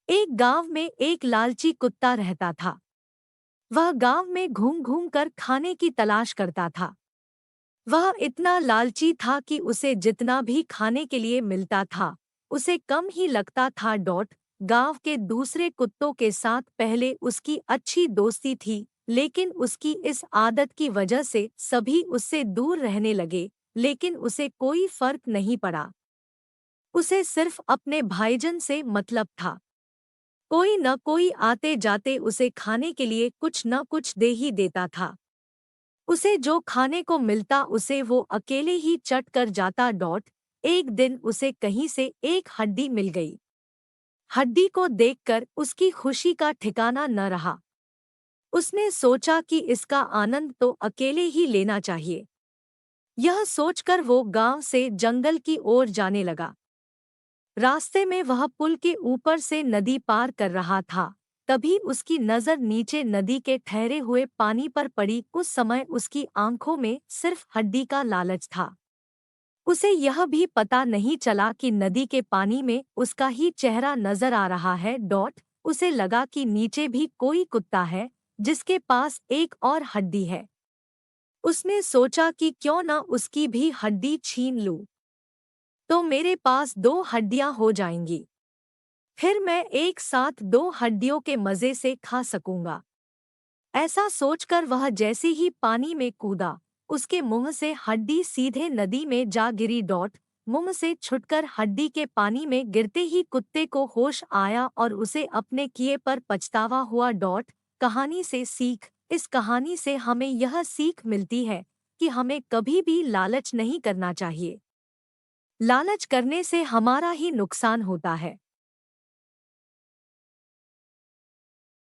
एक गांव में एक लालची कुत्ता रहता था। वह गांव में घूम घूम कर खाने की तलाश करता था। वह इतना लालची था कि उसे जितना भी खाने के लिए मिलता था उसे कम ही लगता था। गांव के दूसरे कुत्तों के साथ पहले उसकी अच्छी दोस्ती थी, लेकिन उसकी इस आदत की वजह से सभी उससे दूर रहने लगे। लेकिन उसे कोई फर्क नहीं पड़ा। उसे सिर्फ अपने भाईजन से मतलब था। कोई न कोई आते जाते उसे खाने के लिए कुछ न कुछ दे ही देता था। उसे जो खाने को मिलता उसे वो अकेले ही चट कर जाता। एक दिन उसे कहीं से एक हड्डी मिल गई। हड्डी को देखकर उसकी खुशी का ठिकाना न रहा। उसने सोचा कि इसका आनंद तो अकेले ही लेना चाहिए। यह सोचकर वो गांव से जंगल की ओर जाने लगा। रास्ते में वह पुल के ऊपर से नदी पार कर रहा था। तभी उसकी नज़र नीचे नदी के ठहरे हुए पानी पर पड़ी। उस समय उसकी आंखों में सिर्फ हड्डी का लालच था। उसे यह भी पता नहीं चला कि नदी के पानी में उसका ही चेहरा नजर आ रहा है। उसे लगा कि नीचे भी कोई कुत्ता है जिसके पास एक और हड्डी है। उसने सोचा कि क्यों न उसकी भी हड्डी छीन लूं, तो मेरे पास दो हड्डियां हो जाएंगी। फिर मैं एक साथ दो हड्डियों के मजे से खा सकूंगा। ऐसा सोचकर वह जैसे ही पानी में कूदा, उसके मुंह से हड्डी सीधे नदी में जा गिरी। मुंह से छुटकर हड्डी के पानी में गिरते ही कुत्ते को होश आया और उसे अपने किए पर पछतावा हुआ। कहानी से सीख। इस कहानी से हमें यह सीख मिलती है कि हमें कभी भी लालच नहीं करना चाहिए। लालच करने से हमारा ही नुकसान होता है।